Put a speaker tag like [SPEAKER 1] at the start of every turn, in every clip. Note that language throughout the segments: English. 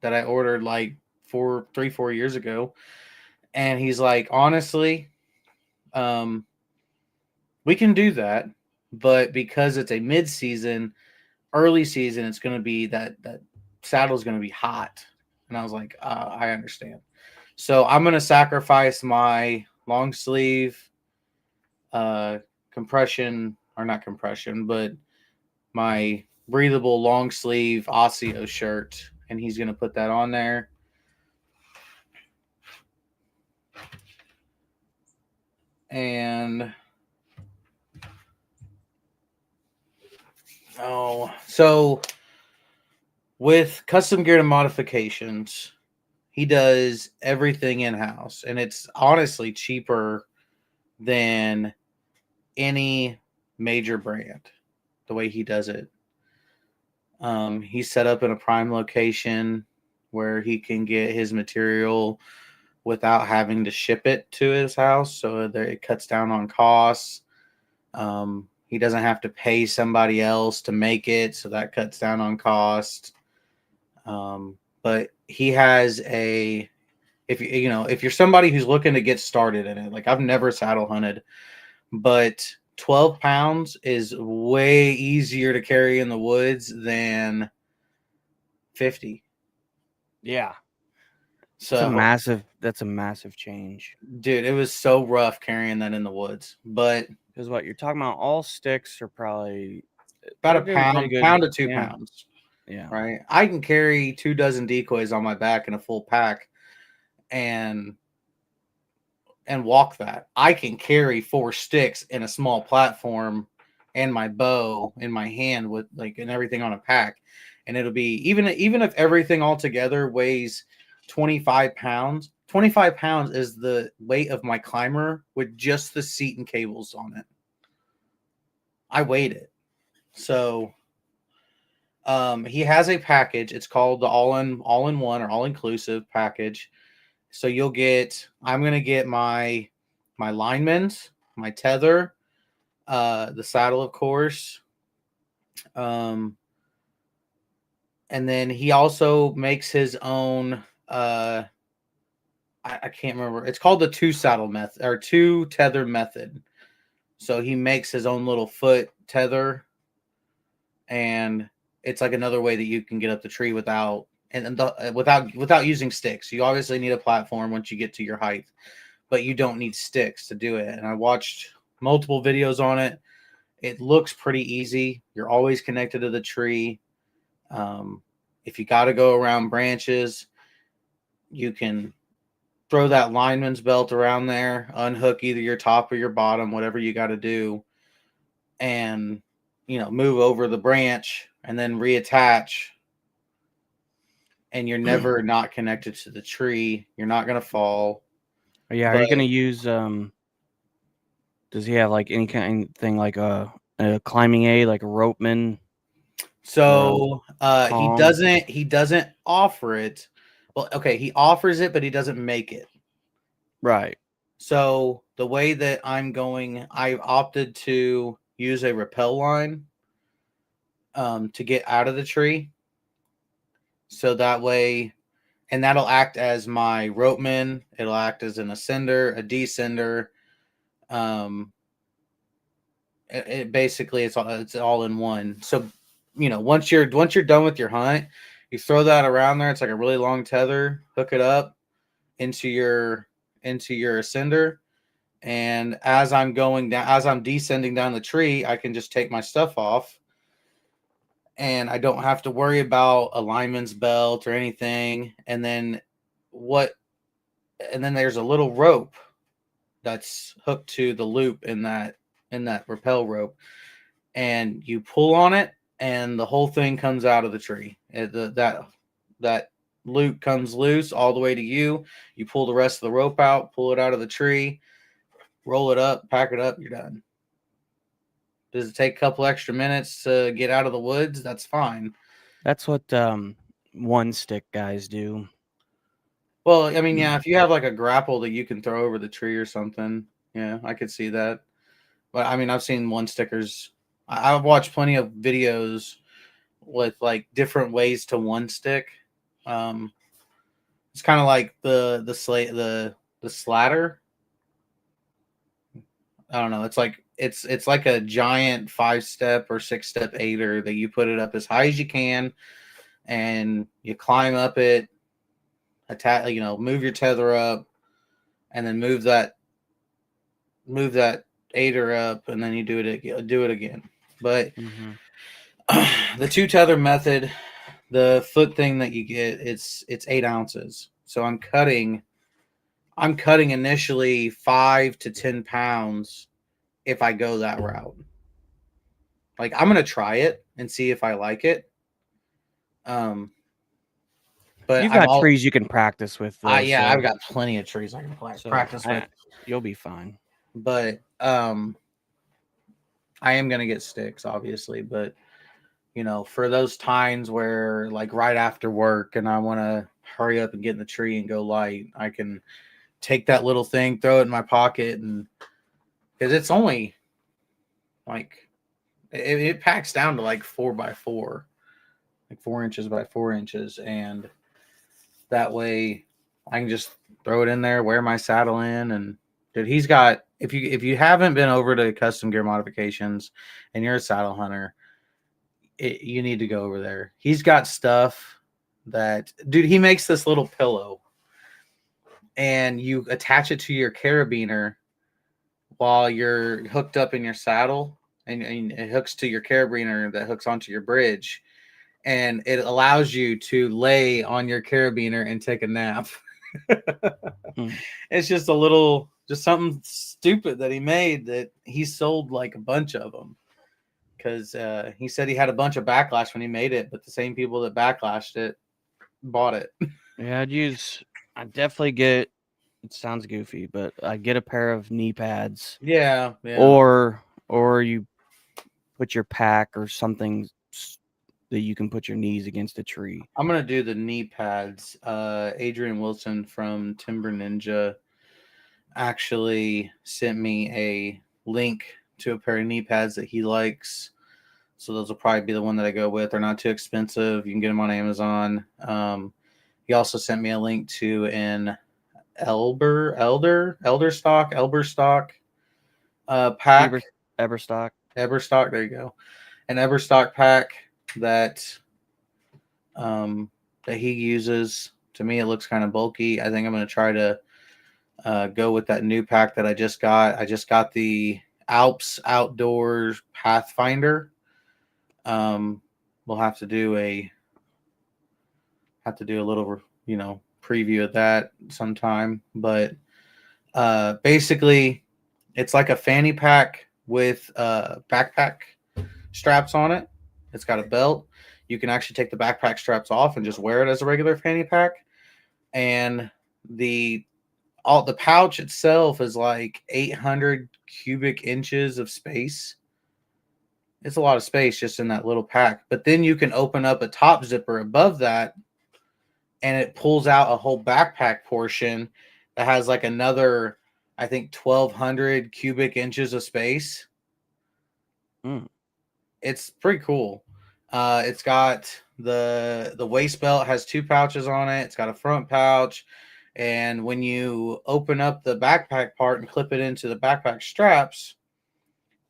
[SPEAKER 1] that I ordered like 4 years ago. And he's like, honestly, um, we can do that, but because it's a mid-season, early season, it's going to be that saddle's going to be hot. And I was like, I understand. So I'm going to sacrifice my long sleeve, uh, compression, or not compression, but my breathable long sleeve Osseo shirt, and he's going to put that on there. And so with custom gear and modifications, he does everything in house, and it's honestly cheaper than any major brand. The way he does it, he's set up in a prime location where he can get his material without having to ship it to his house, so that it cuts down on costs. He doesn't have to pay somebody else to make it, so that cuts down on cost. But he has a if you're somebody who's looking to get started in it, like I've never saddle hunted, but 12 pounds is way easier to carry in the woods than 50.
[SPEAKER 2] Yeah.
[SPEAKER 1] So,
[SPEAKER 2] That's a massive change.
[SPEAKER 1] dude, it was so rough carrying that in the woods. But
[SPEAKER 2] Because what you're talking about, all sticks are probably
[SPEAKER 1] about a
[SPEAKER 2] they're doing pretty good.
[SPEAKER 1] pound to two
[SPEAKER 2] Yeah.
[SPEAKER 1] pounds,
[SPEAKER 2] Yeah.
[SPEAKER 1] right? I can carry 2 dozen decoys on my back in a full pack and walk that. I can carry 4 sticks in a small platform and my bow in my hand with like and everything on a pack. And it'll be even if everything all together weighs 25 pounds, 25 pounds is the weight of my climber with just the seat and cables on it. I weighed it. So he has a package. It's called the all in one or all inclusive package. So I'm gonna get my linemen's, my tether, the saddle, of course. Um, and then he also makes his own. I can't remember. It's called the two saddle method or two tether method. So he makes his own little foot tether, and it's like another way that you can get up the tree without using sticks. You obviously need a platform once you get to your height, but you don't need sticks to do it. And I watched multiple videos on it. It looks pretty easy. You're always connected to the tree. If you got to go around branches, you can throw that lineman's belt around there, unhook either your top or your bottom, whatever you got to do, and move over the branch and then reattach. And you're never not connected to the tree. You're not gonna fall.
[SPEAKER 2] Yeah. Are
[SPEAKER 1] But
[SPEAKER 2] you gonna use Does he have like any kind of thing like a climbing aid, like a ropeman or
[SPEAKER 1] so he
[SPEAKER 2] Tom?
[SPEAKER 1] doesn't offer it. Well, okay, he offers it, but he doesn't make it.
[SPEAKER 2] Right.
[SPEAKER 1] So the way that I've opted to use a rappel line to get out of the tree. So that way, and that'll act as my ropeman. It'll act as an ascender, a descender. Um, it basically it's all in one. So once you're done with your hunt, you throw that around there. It's like a really long tether. Hook it up into your ascender. And as I'm descending down the tree, I can just take my stuff off, and I don't have to worry about a lineman's belt or anything. And then there's a little rope that's hooked to the loop in that rappel rope, and you pull on it, and the whole thing comes out of the tree. That loop comes loose all the way to you. You pull the rest of the rope out, pull it out of the tree, roll it up, pack it up, you're done. Does it take a couple extra minutes to get out of the woods? That's fine.
[SPEAKER 2] That's what one stick guys do.
[SPEAKER 1] Well, I mean, yeah, if you have like a grapple that you can throw over the tree or something, yeah, I could see that. But I mean, I've seen one stickers. I've watched plenty of videos with like different ways to one stick. It's kind of like the slather. I don't know. It's like a giant 5-step or 6-step aider that you put it up as high as you can, and you climb up it, move your tether up, and then move that aider up, and then you do it again. But the 2 tether method, the foot thing that you get, it's 8 ounces. So I'm cutting initially 5 to 10 pounds if I go that route. Like, I'm gonna try it and see if I like it. But
[SPEAKER 2] you've got trees you can practice with, though.
[SPEAKER 1] Yeah, I've got plenty of trees I can practice with.
[SPEAKER 2] You'll be fine.
[SPEAKER 1] But I am gonna get sticks, obviously. But for those times where, like, right after work and I want to hurry up and get in the tree and go light, I can take that little thing, throw it in my pocket, and because it's only like it packs down to like 4x4, like 4 inches by 4 inches, and that way I can just throw it in there, wear my saddle in, and dude, he's got. If you haven't been over to Custom Gear Modifications and you're a saddle hunter, you need to go over there. He's got stuff that, dude, he makes this little pillow and you attach it to your carabiner while you're hooked up in your saddle, and it hooks to your carabiner that hooks onto your bridge, and it allows you to lay on your carabiner and take a nap. It's just something stupid that he made that he sold like a bunch of them. Because he said he had a bunch of backlash when he made it, but the same people that backlashed it bought it.
[SPEAKER 2] Yeah, I'd definitely get, it sounds goofy, but I'd get a pair of knee pads.
[SPEAKER 1] Yeah.
[SPEAKER 2] Or you put your pack or something that you can put your knees against a tree.
[SPEAKER 1] I'm going to do the knee pads. Adrian Wilson from Timber Ninja actually sent me a link to a pair of knee pads that he likes. So those will probably be the one that I go with. They're not too expensive. You can get them on Amazon. He also sent me a link to an Elber stock pack.
[SPEAKER 2] Eberstock.
[SPEAKER 1] There you go. An Eberstock pack that he uses. To me, it looks kind of bulky. I think I'm going to try to go with that new pack that I just got. I just got the Alps Outdoors Pathfinder. We'll have to do a little, preview of that sometime. But basically, it's like a fanny pack with backpack straps on it. It's got a belt. You can actually take the backpack straps off and just wear it as a regular fanny pack. And the pouch itself is like 800 cubic inches of space. It's a lot of space just in that little pack. But then you can open up a top zipper above that, and it pulls out a whole backpack portion that has like another, I think, 1,200 cubic inches of space. It's pretty cool. It's got the waist belt has 2 pouches on it. It's got a front pouch. And when you open up the backpack part and clip it into the backpack straps,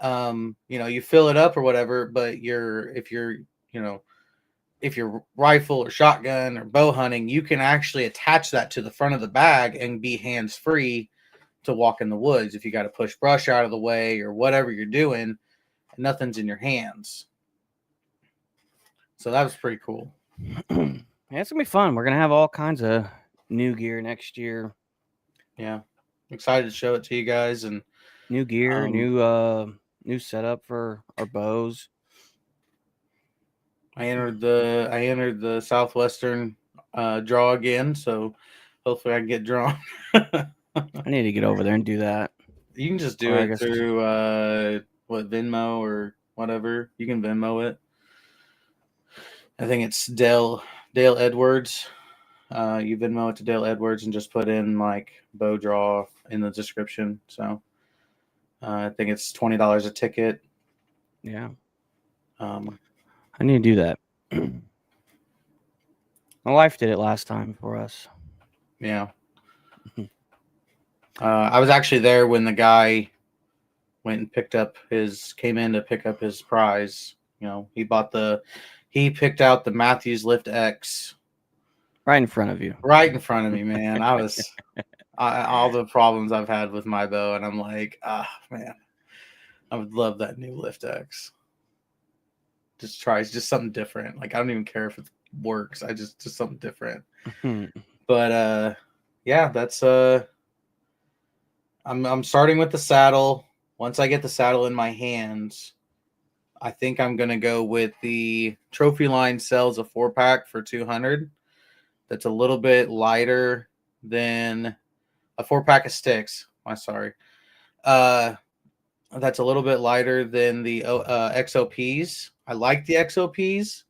[SPEAKER 1] you fill it up or whatever, but if you're rifle or shotgun or bow hunting, you can actually attach that to the front of the bag and be hands-free to walk in the woods. If you got to push brush out of the way or whatever you're doing, nothing's in your hands. So that was pretty cool.
[SPEAKER 2] Yeah, it's gonna be fun. We're gonna have all kinds of new gear next year.
[SPEAKER 1] Yeah, I'm excited to show it to you guys. And
[SPEAKER 2] new gear, new setup for our bows.
[SPEAKER 1] I entered the Southwestern draw again, so hopefully I can get drawn.
[SPEAKER 2] I need to get over there and do that.
[SPEAKER 1] You can just do it through Venmo or whatever. You can Venmo it. I think it's Dale Edwards. You Venmo it to Dale Edwards and just put in like bow draw in the description. So I think it's $20 a ticket.
[SPEAKER 2] Yeah. I need to do that. My wife did it last time for us.
[SPEAKER 1] Yeah. I was actually there when the guy went and came in to pick up his prize. You know, he picked out the Matthews Lift X
[SPEAKER 2] Right in front of you.
[SPEAKER 1] right in front of me, man. All the problems I've had with my bow, and I'm like, man, I would love that new Lift X. Just something different. Like I don't even care if it works. I just something different. But yeah, that's I'm starting with the saddle. Once I get the saddle in my hands, I think I'm gonna go with the Trophy Line sells a 4-pack for $200. That's a little bit lighter than a 4-pack of sticks. I'm sorry. That's a little bit lighter than the XOPs. I like the XOPs.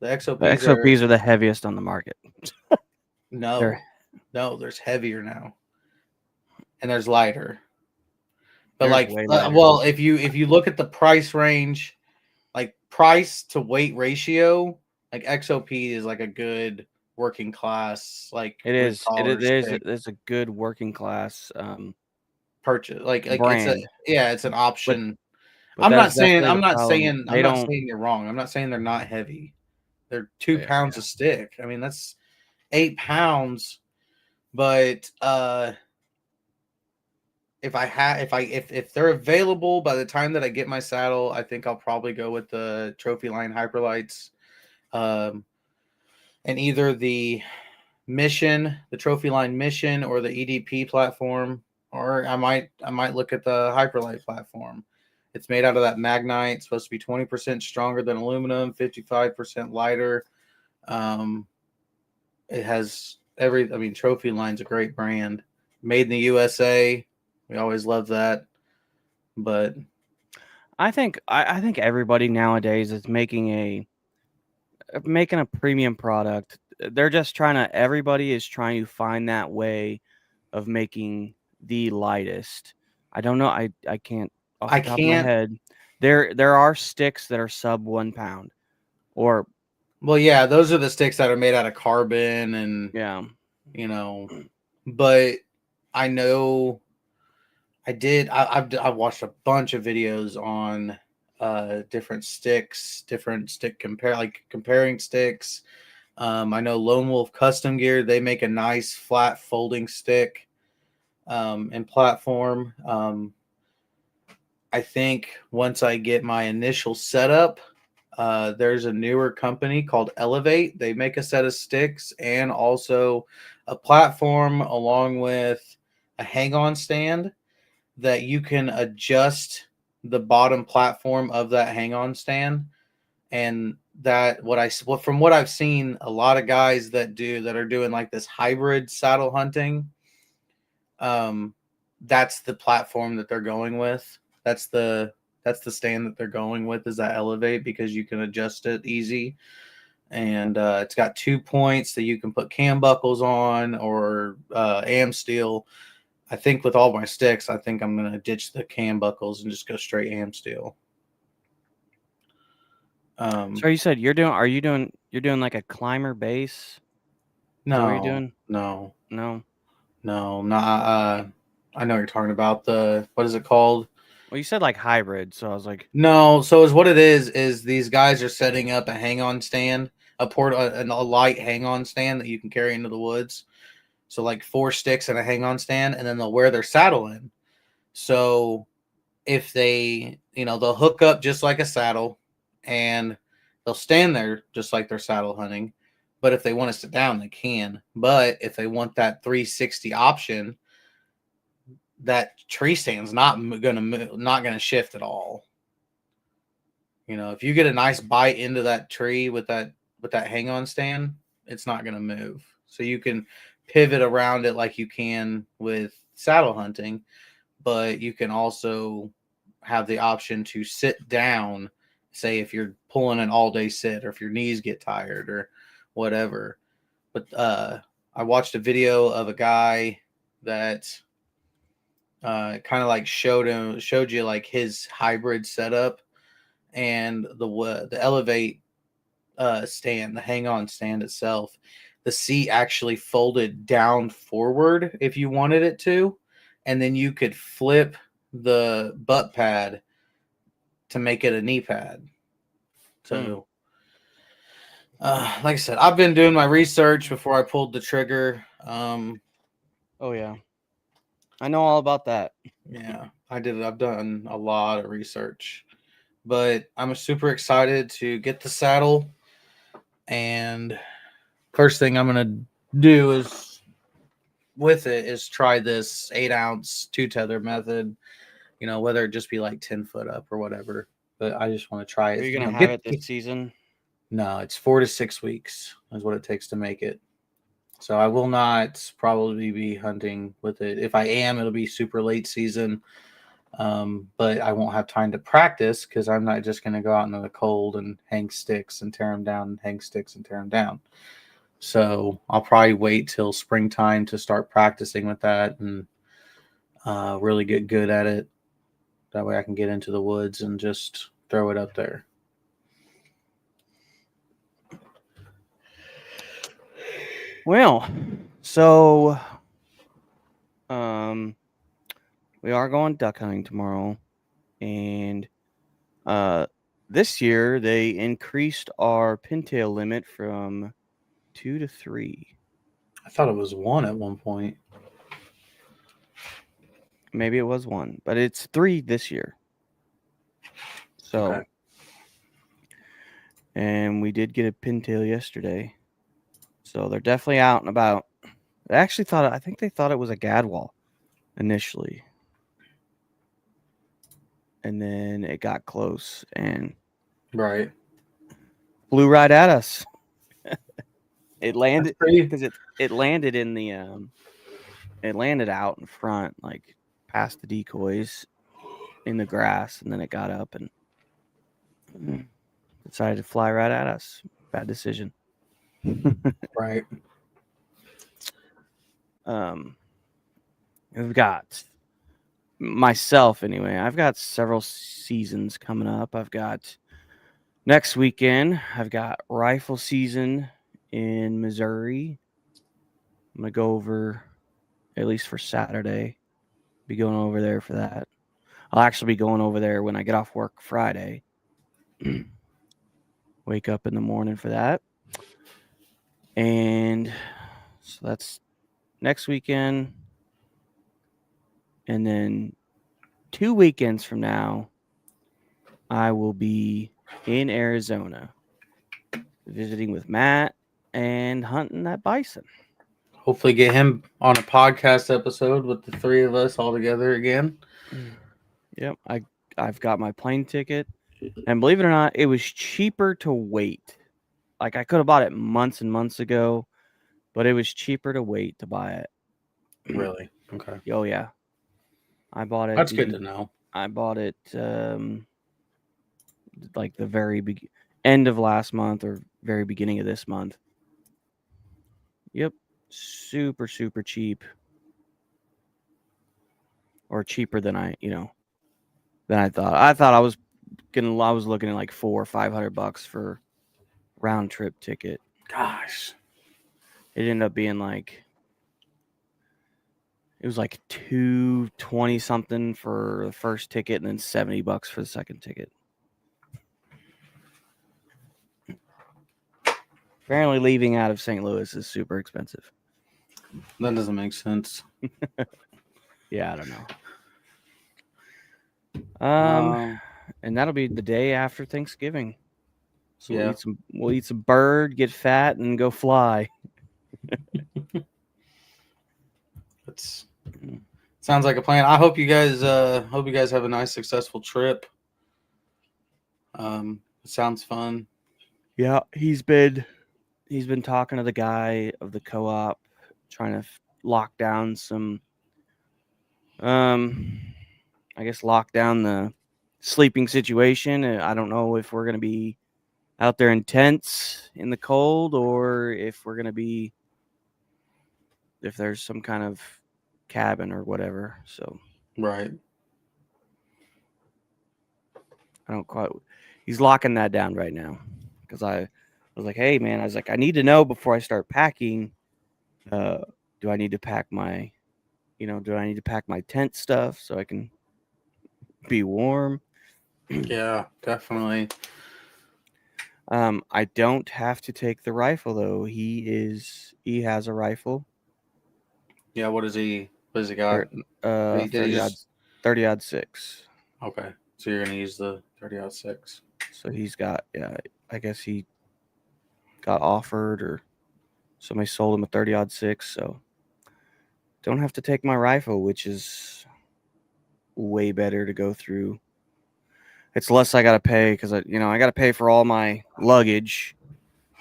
[SPEAKER 1] The
[SPEAKER 2] The
[SPEAKER 1] XOPs
[SPEAKER 2] XOPs are the heaviest on the market.
[SPEAKER 1] no, there's heavier now, and there's lighter. But
[SPEAKER 2] There's
[SPEAKER 1] like,
[SPEAKER 2] way lighter.
[SPEAKER 1] well, if you look at the price range, like price to weight ratio, like XOP is like a good working class, like
[SPEAKER 2] it is.
[SPEAKER 1] stick
[SPEAKER 2] It's a good working class
[SPEAKER 1] purchase. Like
[SPEAKER 2] brand.
[SPEAKER 1] it's an option.
[SPEAKER 2] But that's definitely
[SPEAKER 1] I'm
[SPEAKER 2] the
[SPEAKER 1] not
[SPEAKER 2] problem.
[SPEAKER 1] saying I'm not saying you're wrong. I'm not saying they're not heavy. They're 2 pounds a stick. I mean, that's 8 pounds. But if they're available by the time that I get my saddle, I think I'll probably go with the Trophy Line Hyperlights, and either the Trophy Line Mission, or the EDP platform, or I might look at the Hyperlight platform. It's made out of that Magnite. It's supposed to be 20% stronger than aluminum, 55% lighter. It has Trophy Line's a great brand. Made in the USA. We always love that. But
[SPEAKER 2] I think everybody nowadays is making a premium product. They're just everybody is trying to find that way of making the lightest. I don't know. I can't off the top of my head. There are sticks that are sub 1 pound, or
[SPEAKER 1] well, yeah, those are the sticks that are made out of carbon, and
[SPEAKER 2] yeah,
[SPEAKER 1] but I know I've watched a bunch of videos on different sticks, comparing sticks. I know Lone Wolf Custom Gear, they make a nice flat folding stick and platform. I think once I get my initial setup, there's a newer company called Elevate. They make a set of sticks and also a platform along with a hang-on stand that you can adjust the bottom platform of that hang-on stand. And from what I've seen, a lot of guys that are doing like this hybrid saddle hunting, that's the platform that they're going with. That's the stand that they're going with, is that Elevate, because you can adjust it easy. And it's got 2 points that you can put cam buckles on, or am steel. I think with all my sticks, I think I'm going to ditch the cam buckles and just go straight am steel.
[SPEAKER 2] So you said you're doing like a climber base?
[SPEAKER 1] No,
[SPEAKER 2] what you're doing?
[SPEAKER 1] No. I know what you're talking about. What is it called?
[SPEAKER 2] Well, you said like hybrid, so I was like,
[SPEAKER 1] no. So is what it is these guys are setting up a hang-on stand, a light hang-on stand that you can carry into the woods. So like 4 sticks and a hang-on stand, and then they'll wear their saddle in. So if they, they'll hook up just like a saddle, and they'll stand there just like they're saddle hunting. But if they want to sit down, they can. But if they want that 360 option, that tree stand's not gonna shift at all. If you get a nice bite into that tree with that hang-on stand, it's not gonna move. So you can pivot around it like you can with saddle hunting, but you can also have the option to sit down, say if you're pulling an all-day sit, or if your knees get tired or whatever. But I watched a video of a guy that kind of like showed you like his hybrid setup, and the Elevate stand, the hang-on stand itself, the seat actually folded down forward if you wanted it to, and then you could flip the butt pad to make it a knee pad. So, like I said, I've been doing my research before I pulled the trigger.
[SPEAKER 2] Oh yeah, I know all about that.
[SPEAKER 1] Yeah, I did. I've done a lot of research, but I'm super excited to get the saddle. And first thing I'm gonna do is with it is try this 8-ounce 2-tether method. You know, whether it just be like 10 foot up or whatever. But I just want to try it.
[SPEAKER 2] Are you gonna have it this season?
[SPEAKER 1] No, it's 4 to 6 weeks is what it takes to make it. So I will not probably be hunting with it. If I am, it'll be super late season. But I won't have time to practice because I'm not just going to go out into the cold and hang sticks and tear them down and hang sticks and tear them down. So I'll probably wait till springtime to start practicing with that and really get good at it. That way I can get into the woods and just throw it up there.
[SPEAKER 2] Well, so we are going duck hunting tomorrow, and this year they increased our pintail limit from 2 to 3.
[SPEAKER 1] I thought it was 1 at one point.
[SPEAKER 2] Maybe it was 1, but it's 3 this year. So, okay. And we did get a pintail yesterday. So they're definitely out and about. I think they thought it was a gadwall initially. And then it got close and flew right at us. It landed because it landed in the it landed out in front, like past the decoys in the grass, and then it got up and decided to fly right at us. Bad decision.
[SPEAKER 1] Right.
[SPEAKER 2] We've got myself anyway. I've got several seasons coming up. I've got next weekend. I've got rifle season in Missouri. I'm gonna go over at least for Saturday. Be going over there for that. I'll actually be going over there when I get off work Friday. Wake up in the morning for that. And so that's next weekend. And then 2 weekends from now, I will be in Arizona visiting with Matt and hunting that bison.
[SPEAKER 1] Hopefully get him on a podcast episode with the 3 of us all together again.
[SPEAKER 2] Yep. I've got my plane ticket. And believe it or not, it was cheaper to wait. Like I could have bought it months and months ago, but it was cheaper to wait to buy it.
[SPEAKER 1] Really? Okay.
[SPEAKER 2] Oh yeah. I bought it.
[SPEAKER 1] That's good to know.
[SPEAKER 2] I bought it like the very end of last month or very beginning of this month. Yep. Super, super cheap. Or cheaper than I thought. I thought I was looking at like $400 or $500 for round trip ticket.
[SPEAKER 1] Gosh.
[SPEAKER 2] It ended up being like it was like $220 something for the first ticket and then $70 for the second ticket. Apparently leaving out of St. Louis is super expensive.
[SPEAKER 1] That doesn't make sense.
[SPEAKER 2] Yeah, I don't know. And that'll be the day after Thanksgiving. So yeah. We'll eat some bird, get fat, and go fly.
[SPEAKER 1] Sounds like a plan. I hope you guys have a nice, successful trip. It sounds fun.
[SPEAKER 2] Yeah, he's been talking to the guy of the co-op, trying to lock down some. I guess lock down the sleeping situation. I don't know if we're gonna be out there in tents in the cold or if there's some kind of cabin or whatever. So
[SPEAKER 1] right.
[SPEAKER 2] He's locking that down right now because was like, hey man, I was like, I need to know before I start packing. Do I need to pack my, do I need to pack my tent stuff so I can be warm?
[SPEAKER 1] Yeah, definitely.
[SPEAKER 2] I don't have to take the rifle though. He has a rifle.
[SPEAKER 1] Yeah, what has he got?
[SPEAKER 2] 30-06.
[SPEAKER 1] Okay, so you're gonna use the 30-06.
[SPEAKER 2] So he's got, I guess he got offered or somebody sold him a 30-06. So don't have to take my rifle, which is way better to go through. It's less I got to pay because I got to pay for all my luggage.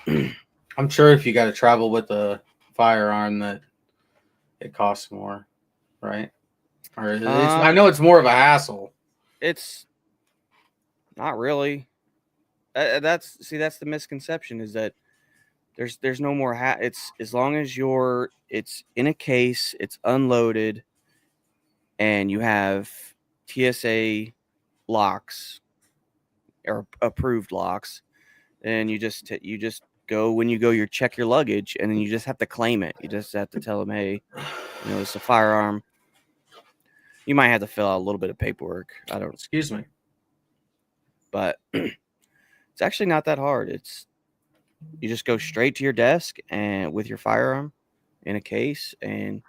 [SPEAKER 1] I'm sure if you got to travel with a firearm that it costs more, right? Or I know it's more of a hassle.
[SPEAKER 2] It's not really. That's the misconception is that there's no more it's as long as it's in a case, it's unloaded, and you have TSA locks or approved locks, and you just go when you go, you check your luggage, and then you just have to claim it. You just have to tell them, hey, it's a firearm. You might have to fill out a little bit of paperwork. I don't.
[SPEAKER 1] Excuse me.
[SPEAKER 2] But it's actually not that hard. You just go straight to your desk and with your firearm in a case, and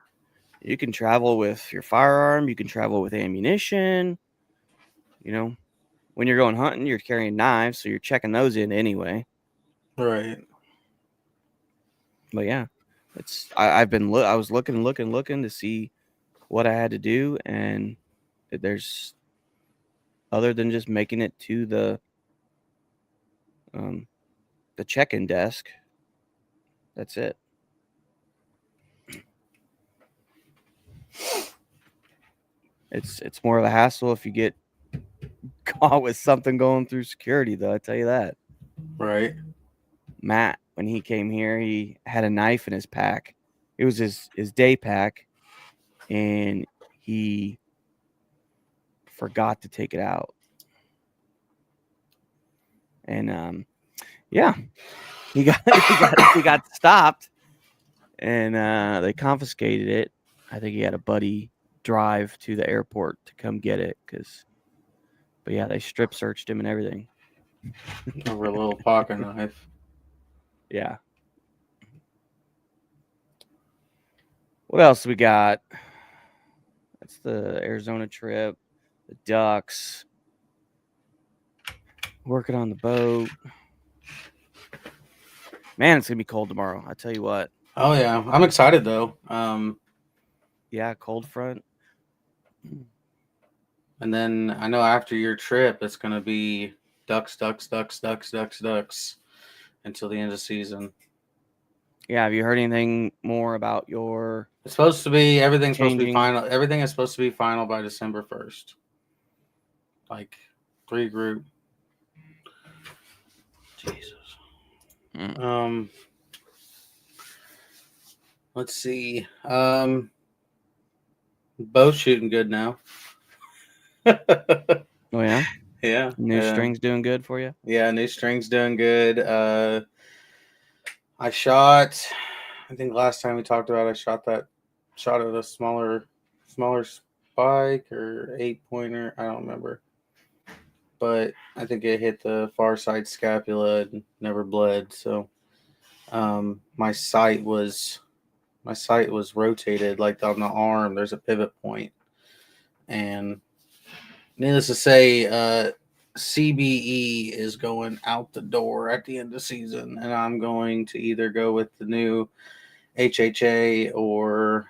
[SPEAKER 2] you can travel with your firearm. You can travel with ammunition. When you're going hunting, you're carrying knives, so you're checking those in anyway.
[SPEAKER 1] Right.
[SPEAKER 2] But yeah, I was looking to see what I had to do, and there's other than just making it to the check-in desk. That's it. It's more of a hassle if you get caught with something going through security, though. I tell you that.
[SPEAKER 1] Right.
[SPEAKER 2] Matt, when he came here, he had a knife in his pack. It was his day pack, and he forgot to take it out. And yeah, he got stopped, and they confiscated it. I think he had a buddy drive to the airport to come get it, but yeah, they strip searched him and everything.
[SPEAKER 1] Over a little pocket knife.
[SPEAKER 2] Yeah. What else we got? That's the Arizona trip, the ducks, working on the boat. Man, it's gonna be cold tomorrow. I tell you what.
[SPEAKER 1] Oh yeah, I'm excited though.
[SPEAKER 2] Yeah, cold front.
[SPEAKER 1] And then I know after your trip, it's gonna be ducks until the end of the season.
[SPEAKER 2] Yeah, have you heard anything more about your?
[SPEAKER 1] It's supposed to be everything's supposed to be final. Everything is supposed to be final by December 1st. Like 3 group. Jesus. Let's see. Both shooting good now.
[SPEAKER 2] Oh yeah.
[SPEAKER 1] Yeah.
[SPEAKER 2] New strings doing good for you?
[SPEAKER 1] Yeah, new strings doing good. I shot. I think last time we talked about it, I shot at a smaller spike or 8-pointer. I don't remember. But I think it hit the far side scapula and never bled. So my sight was rotated like on the arm. There's a pivot point. And needless to say, CBE is going out the door at the end of the season, and I'm going to either go with the new HHA or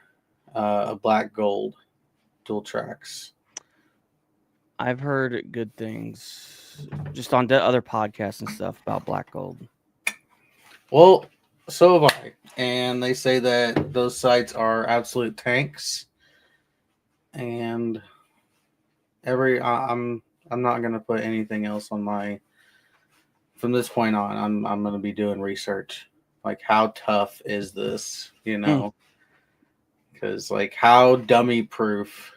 [SPEAKER 1] a black gold dual tracks.
[SPEAKER 2] I've heard good things just on other podcasts and stuff about black gold.
[SPEAKER 1] Well, so have I, and they say that those sights are absolute tanks. And I'm not gonna put anything else on my. From this point on, I'm gonna be doing research. Like, how tough is this? Because like, how dummy proof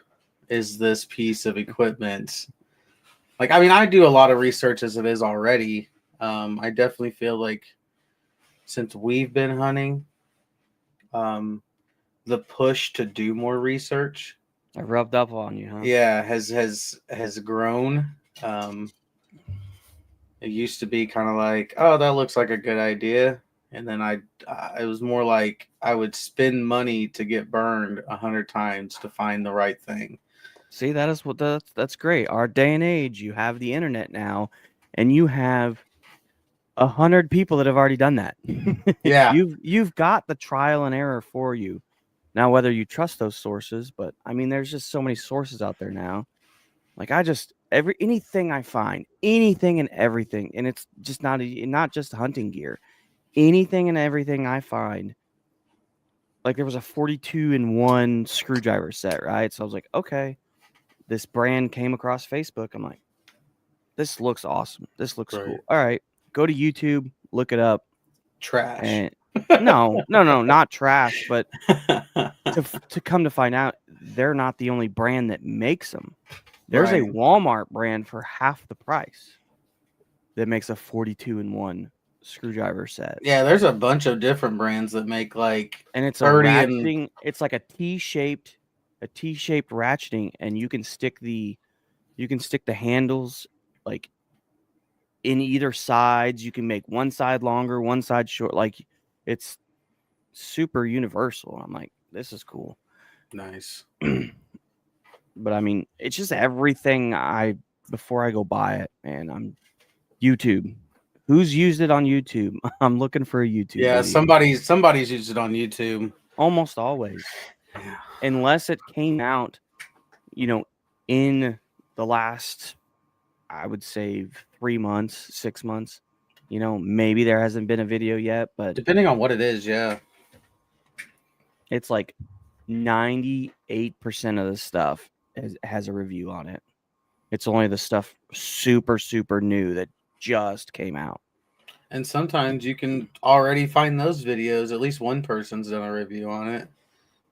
[SPEAKER 1] is this piece of equipment? Like, I mean, I do a lot of research as it is already. I definitely feel like since we've been hunting, the push to do more research,
[SPEAKER 2] I rubbed up on you, huh?
[SPEAKER 1] yeah, has grown. It used to be kind of like, oh, that looks like a good idea, and then it was more like I would spend money to get burned 100 times to find the right thing.
[SPEAKER 2] See, that's great. Our day and age, you have the internet now, and you have 100 people that have already done that.
[SPEAKER 1] Yeah,
[SPEAKER 2] you've got the trial and error for you. Now, whether you trust those sources, but I mean, there's just so many sources out there now. Like anything I find, anything and everything, and it's just not just hunting gear. Anything and everything I find, like there was a 42-in-1 screwdriver set, right? So I was like, okay, this brand came across Facebook. I'm like, this looks awesome. This looks
[SPEAKER 1] right.
[SPEAKER 2] cool. All right, go to YouTube, look it up.
[SPEAKER 1] Trash.
[SPEAKER 2] And no, not trash, but to come to find out, they're not the only brand that makes them. There's a Walmart brand for half the price that makes a 42-in-1 screwdriver set.
[SPEAKER 1] Yeah, there's a bunch of different brands that make like,
[SPEAKER 2] and it's a ratcheting. It's like a T-shaped ratcheting, and you can stick the handles like in either sides. You can make one side longer, one side short. Like it's super universal. I'm like, this is cool.
[SPEAKER 1] Nice.
[SPEAKER 2] But I mean, it's just everything before I go buy it, man. I'm YouTube. Who's used it on YouTube? I'm looking for a YouTube.
[SPEAKER 1] Yeah,
[SPEAKER 2] video.
[SPEAKER 1] somebody's used it on YouTube.
[SPEAKER 2] Almost always.
[SPEAKER 1] Yeah.
[SPEAKER 2] Unless it came out, in the last, I would say 3 months, 6 months. Maybe there hasn't been a video yet, but
[SPEAKER 1] depending on what it is, yeah.
[SPEAKER 2] It's like 98% of the stuff has a review on it. It's only the stuff super, super new that just came out.
[SPEAKER 1] And sometimes you can already find those videos. At least one person's done a review on it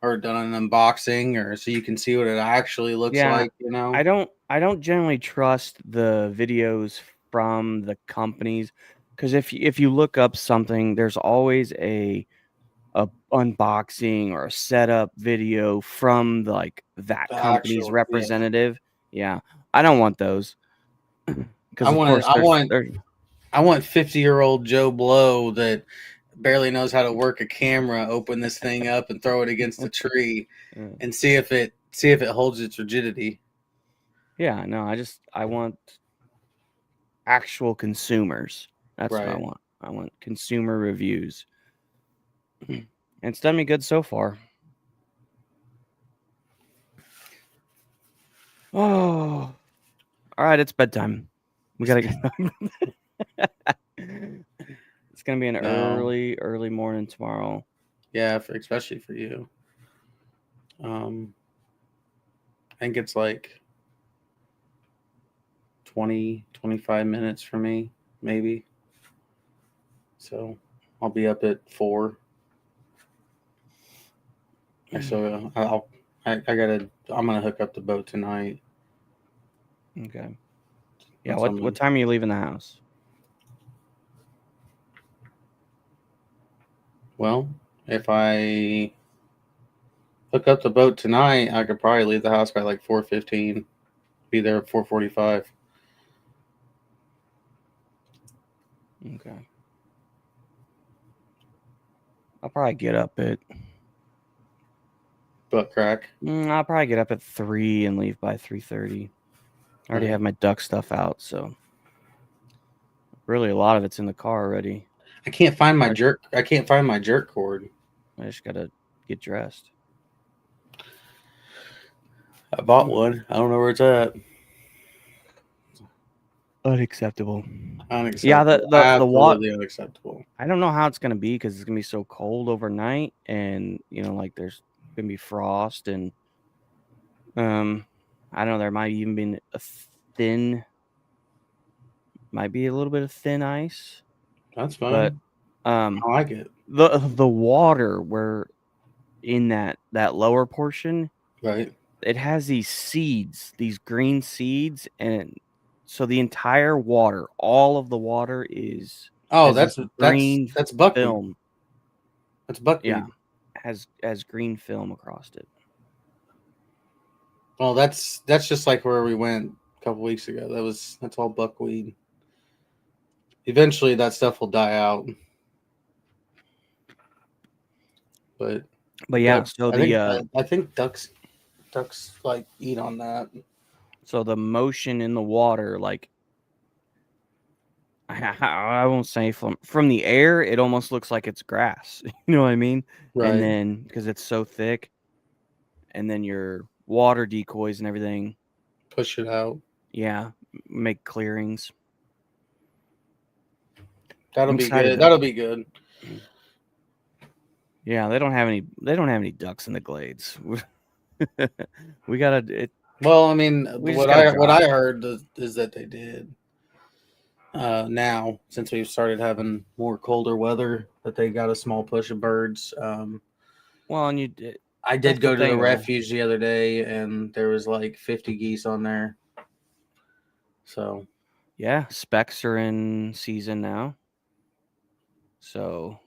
[SPEAKER 1] or done an unboxing, or so you can see what it actually looks like,
[SPEAKER 2] I don't generally trust the videos from the companies, because if you look up something, there's always a unboxing or a setup video from that company's representative. Yeah, I don't want those. Because
[SPEAKER 1] I want 50-year-old Joe Blow that barely knows how to work a camera open this thing up and throw it against a tree and see if it holds its rigidity.
[SPEAKER 2] Yeah, no, I want actual consumers. That's what I want. I want consumer reviews. And it's done me good so far. Oh, all right. It's bedtime. We gotta get. It's gonna be an early morning tomorrow.
[SPEAKER 1] Yeah, especially for you. I think it's like 20-25 minutes for me, maybe. So I'll be up at 4. So I'm gonna hook up the boat tonight.
[SPEAKER 2] Okay. Yeah. What time are you leaving the house?
[SPEAKER 1] Well, if I hook up the boat tonight, I could probably leave the house by like 4:15. Be there at 4:45.
[SPEAKER 2] Okay. I'll probably get up at
[SPEAKER 1] butt crack.
[SPEAKER 2] I'll probably get up at 3 and leave by 3:30. I already have my duck stuff out, so really a lot of it's in the car already.
[SPEAKER 1] I can't find my jerk cord.
[SPEAKER 2] I just gotta get dressed.
[SPEAKER 1] I bought one. I don't know where it's at.
[SPEAKER 2] Unacceptable.
[SPEAKER 1] Yeah,
[SPEAKER 2] the water.
[SPEAKER 1] Unacceptable.
[SPEAKER 2] I don't know how it's gonna be because it's gonna be so cold overnight, and there's gonna be frost, and I don't know. There might even be a little bit of thin ice.
[SPEAKER 1] That's fine.
[SPEAKER 2] But
[SPEAKER 1] I like it.
[SPEAKER 2] The water where in that lower portion,
[SPEAKER 1] right?
[SPEAKER 2] It has these seeds, these green seeds, and so the entire water, all of the water is
[SPEAKER 1] Oh,
[SPEAKER 2] has
[SPEAKER 1] that's buckwheat.
[SPEAKER 2] film.
[SPEAKER 1] That's buckwheat.
[SPEAKER 2] Yeah, has green film across it.
[SPEAKER 1] Well, that's just like where we went a couple weeks ago. That's all buckwheat. Eventually, that stuff will die out. But
[SPEAKER 2] yeah, so
[SPEAKER 1] I think ducks like eat on that.
[SPEAKER 2] So the motion in the water, like I won't say from the air, it almost looks like it's grass. You know what I mean?
[SPEAKER 1] Right.
[SPEAKER 2] And then because it's so thick, and then your water decoys and everything
[SPEAKER 1] push it out.
[SPEAKER 2] Yeah, make clearings.
[SPEAKER 1] That'll be good. That'll be good.
[SPEAKER 2] Yeah, they don't have any ducks in the glades. We gotta.
[SPEAKER 1] Well, I mean, what I heard is that they did. Now, since we've started having more colder weather, that they got a small push of birds.
[SPEAKER 2] Well, and
[SPEAKER 1] I did go to the refuge the other day, and there was like 50 geese on there. So,
[SPEAKER 2] yeah, specks are in season now. So,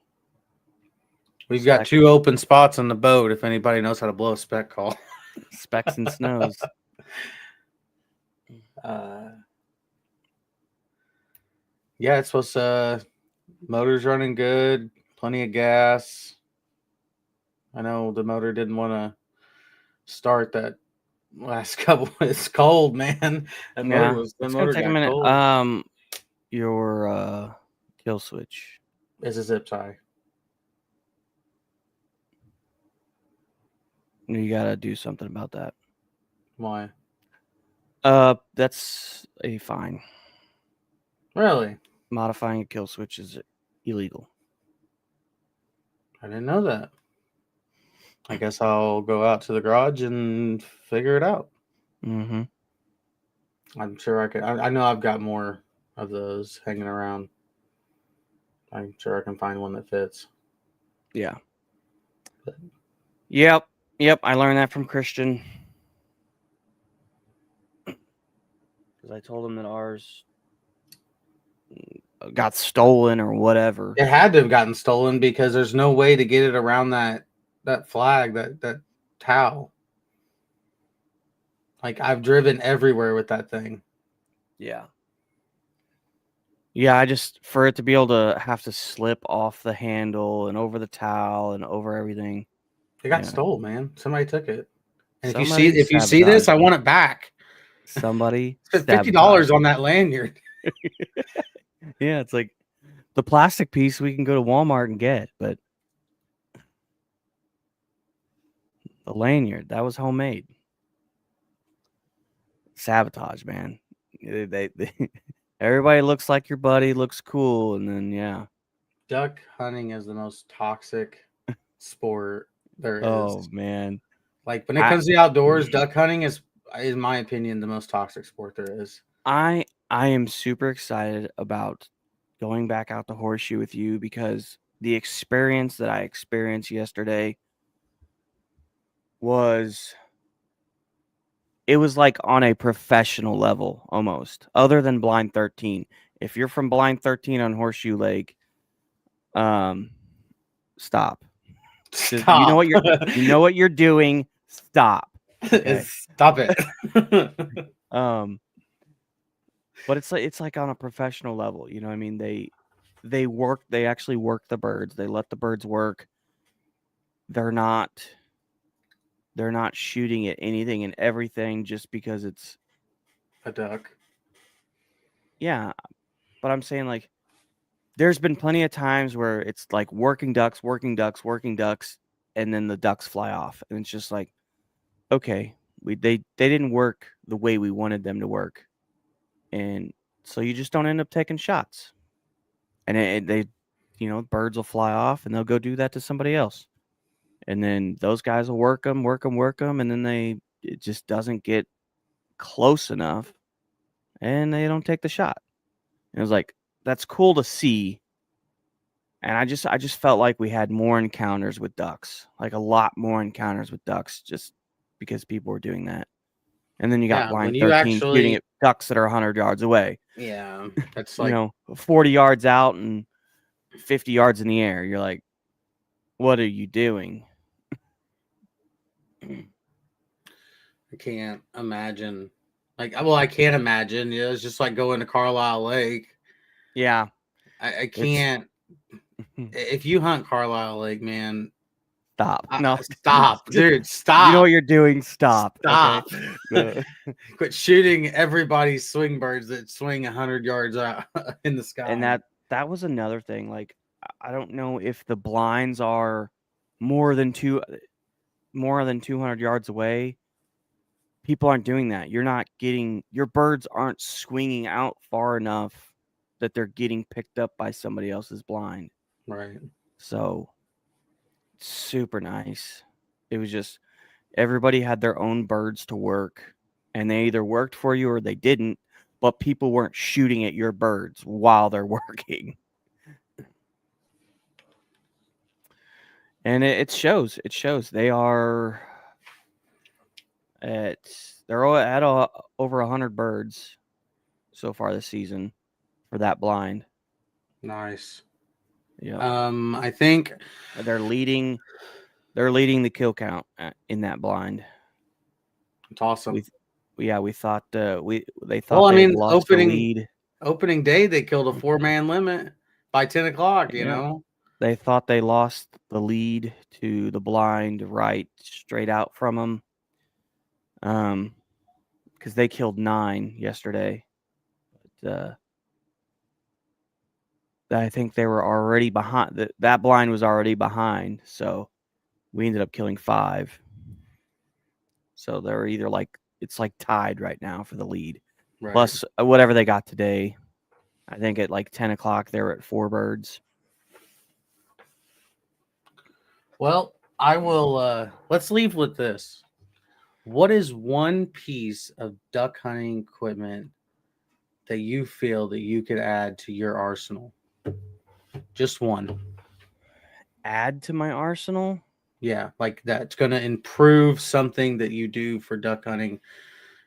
[SPEAKER 1] we've got 2 open spots on the boat. If anybody knows how to blow a speck call,
[SPEAKER 2] specks and snows.
[SPEAKER 1] Yeah, it's supposed to. Motor's running good. Plenty of gas. I know the motor didn't want to start that last couple. It's cold, man. That motor
[SPEAKER 2] it's gonna take a minute. Cold. Your kill switch
[SPEAKER 1] is a zip tie.
[SPEAKER 2] You gotta do something about that.
[SPEAKER 1] Why?
[SPEAKER 2] That's a fine.
[SPEAKER 1] Really?
[SPEAKER 2] Modifying a kill switch is illegal.
[SPEAKER 1] I didn't know that. I guess I'll go out to the garage and figure it out.
[SPEAKER 2] Mm-hmm.
[SPEAKER 1] I'm sure I can. I know I've got more of those hanging around. I'm sure I can find one that fits.
[SPEAKER 2] Yeah. But. Yep. I learned that from Christian. Because I told him that ours got stolen or whatever.
[SPEAKER 1] It had to have gotten stolen because there's no way to get it around that flag, that towel. Like, I've driven everywhere with that thing.
[SPEAKER 2] Yeah. Yeah, for it to be able to have to slip off the handle and over the towel and over everything.
[SPEAKER 1] It got stolen, man. Somebody took it. And if you see this, I want it back.
[SPEAKER 2] Somebody
[SPEAKER 1] spent $50 on that lanyard.
[SPEAKER 2] Yeah, it's like the plastic piece we can go to Walmart and get, but the lanyard, that was homemade. Sabotage, man. They everybody looks like your buddy, looks cool, and then yeah.
[SPEAKER 1] Duck hunting is the most toxic sport there is.
[SPEAKER 2] Oh man.
[SPEAKER 1] Like when it comes to the outdoors, duck hunting is, in my opinion, the most toxic sport there is.
[SPEAKER 2] I am super excited about going back out to Horseshoe with you because the experience that I experienced yesterday was like on a professional level almost, other than Blind 13. If you're from Blind 13 on Horseshoe Lake, stop. You know what you're doing. Stop.
[SPEAKER 1] Okay? Stop it.
[SPEAKER 2] But it's like on a professional level, you know what I mean? They actually work the birds. They let the birds work. They're not shooting at anything and everything just because it's
[SPEAKER 1] a duck.
[SPEAKER 2] Yeah. But I'm saying, like, there's been plenty of times where it's like working ducks, and then the ducks fly off. And it's just like, okay, they didn't work the way we wanted them to work. And so you just don't end up taking shots. And they, birds will fly off and they'll go do that to somebody else. And then those guys will work them. And then it just doesn't get close enough and they don't take the shot. And it was like, that's cool to see. And I just felt like we had more encounters with ducks, like a lot more encounters with ducks, just because people were doing that. And then you got Blind 13 shooting at ducks that are 100 yards away.
[SPEAKER 1] Yeah, that's like
[SPEAKER 2] 40 yards out, and 50 yards in the air. You're like, what are you doing?
[SPEAKER 1] I can't imagine. I can't imagine. It's just like going to Carlisle Lake.
[SPEAKER 2] Yeah.
[SPEAKER 1] I can't. If you hunt Carlisle Lake, man,
[SPEAKER 2] stop. No,
[SPEAKER 1] stop, dude. Stop.
[SPEAKER 2] You know what you're doing. Stop.
[SPEAKER 1] Stop.
[SPEAKER 2] Okay?
[SPEAKER 1] Quit shooting everybody's swing birds that swing 100 yards out in the sky.
[SPEAKER 2] And that was another thing. Like, I don't know if the blinds are more than 200 yards away. People aren't doing that. Your birds aren't swinging out far enough that they're getting picked up by somebody else's blind.
[SPEAKER 1] Right.
[SPEAKER 2] So super nice. It was just everybody had their own birds to work, and they either worked for you or they didn't, but people weren't shooting at your birds while they're working. And it shows. It shows. They're all at over 100 birds so far this season for that blind.
[SPEAKER 1] Nice.
[SPEAKER 2] Yeah.
[SPEAKER 1] I think
[SPEAKER 2] they're leading the kill count in that blind.
[SPEAKER 1] It's awesome.
[SPEAKER 2] We thought they thought.
[SPEAKER 1] Well, I mean,
[SPEAKER 2] lost the lead.
[SPEAKER 1] Opening day, they killed a 4-man limit by 10 o'clock. You know,
[SPEAKER 2] they thought they lost the lead to the blind right straight out from them. Because they killed 9 yesterday. But, I think they were already behind. That blind was already behind, so we ended up killing 5. So they're either it's tied right now for the lead. Right. Plus whatever they got today. I think at 10 o'clock they were at 4 birds.
[SPEAKER 1] Well, I will. Let's leave with this. What is one piece of duck hunting equipment that you feel that you could add to your arsenal? Just one.
[SPEAKER 2] Add to my arsenal?
[SPEAKER 1] Yeah, that's going to improve something that you do for duck hunting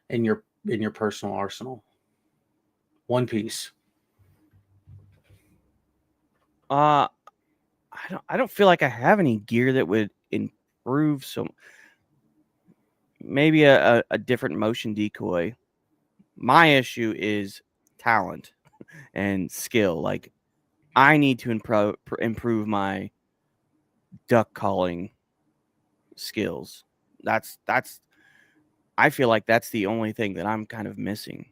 [SPEAKER 1] in your personal arsenal. One piece.
[SPEAKER 2] I don't feel like I have any gear that would improve. So maybe a different motion decoy. My issue is talent and skill. I need to improve my duck calling skills. I feel like that's the only thing that I'm kind of missing.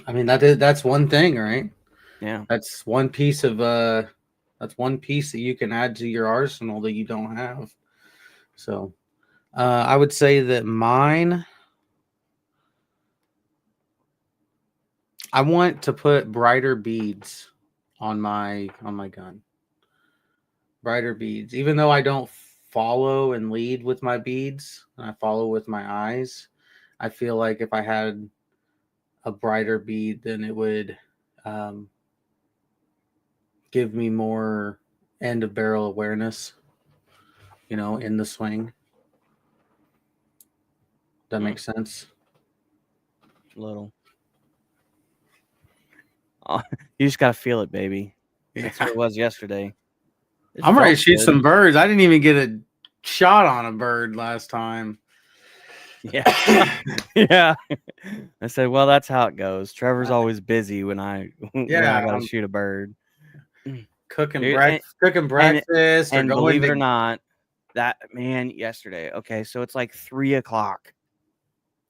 [SPEAKER 1] I mean, that's one thing, right?
[SPEAKER 2] Yeah.
[SPEAKER 1] That's one piece of that's one piece that you can add to your arsenal that you don't have. So I would say that mine, I want to put brighter beads on my gun. Brighter beads. Even though I don't follow and lead with my beads, and I follow with my eyes, I feel like if I had a brighter bead, then it would give me more end of barrel awareness, in the swing. That makes sense?
[SPEAKER 2] A little. You just got to feel it, baby. Yeah. That's what it was yesterday.
[SPEAKER 1] I'm ready to shoot some birds. I didn't even get a shot on a bird last time.
[SPEAKER 2] Yeah. Yeah. I said, well, that's how it goes. Trevor's always busy when I got to shoot a bird.
[SPEAKER 1] Cooking breakfast.
[SPEAKER 2] And believe it or not, that man yesterday. Okay, so it's 3 o'clock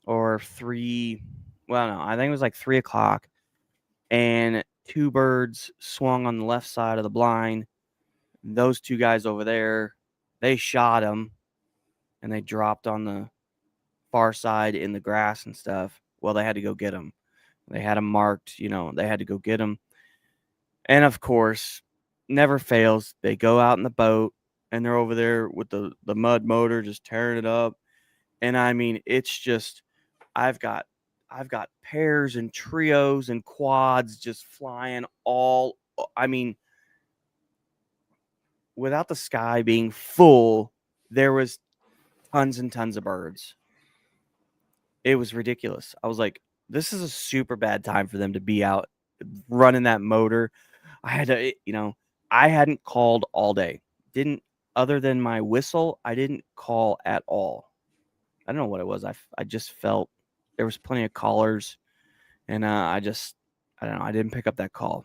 [SPEAKER 2] or 3. Well, no, I think it was 3 o'clock. And 2 birds swung on the left side of the blind. Those 2 guys over there, they shot them, and they dropped on the far side in the grass and stuff. Well, they had to go get them. They had them marked, they had to go get them. And of course, never fails. They go out in the boat, and they're over there with the mud motor just tearing it up. And I mean, it's just, I've got pairs and trios and quads just flying all. I mean, without the sky being full, there was tons and tons of birds. It was ridiculous. I was like, this is a super bad time for them to be out running that motor. I had to, I hadn't called all day. Other than my whistle, I didn't call at all. I don't know what it was. I just felt there was plenty of callers, and I don't know. I didn't pick up that call.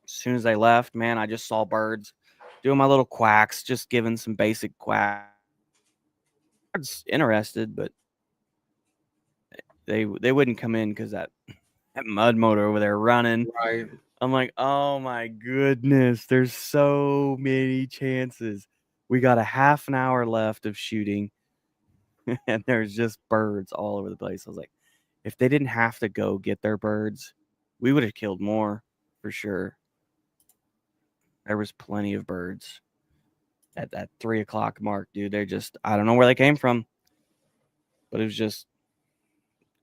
[SPEAKER 2] As soon as they left, man, I just saw birds doing my little quacks, just giving some basic quacks. I was interested, but they wouldn't come in because that mud motor over there running.
[SPEAKER 1] Right.
[SPEAKER 2] I'm like, oh my goodness, there's so many chances. We got a half an hour left of shooting, and there's just birds all over the place. I was like, if they didn't have to go get their birds, we would have killed more for sure. There was plenty of birds at that 3 o'clock mark, dude. They're just, I don't know where they came from, but it was just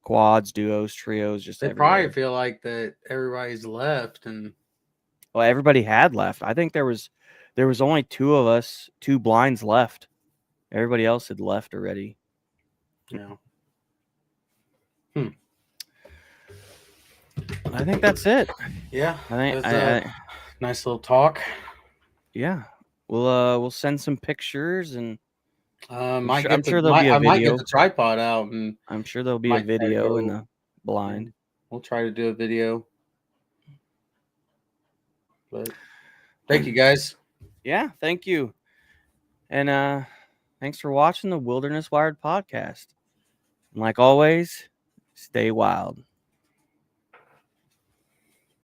[SPEAKER 2] quads, duos, trios, just
[SPEAKER 1] they
[SPEAKER 2] everywhere.
[SPEAKER 1] probably feel like that everybody's left, and
[SPEAKER 2] well, everybody had left. I think there was only two of us, 2 blinds left. Everybody else had left already.
[SPEAKER 1] Yeah.
[SPEAKER 2] I think that's it.
[SPEAKER 1] Yeah.
[SPEAKER 2] I think
[SPEAKER 1] nice little talk.
[SPEAKER 2] Yeah. We'll send some pictures, and
[SPEAKER 1] I'm
[SPEAKER 2] sure there'll be a video.
[SPEAKER 1] I might get the tripod out, and
[SPEAKER 2] I'm sure there'll be a video in the blind.
[SPEAKER 1] We'll try to do a video. But thank you, guys.
[SPEAKER 2] Yeah, thank you. And thanks for watching the Wilderness Wired podcast. And like always, stay wild.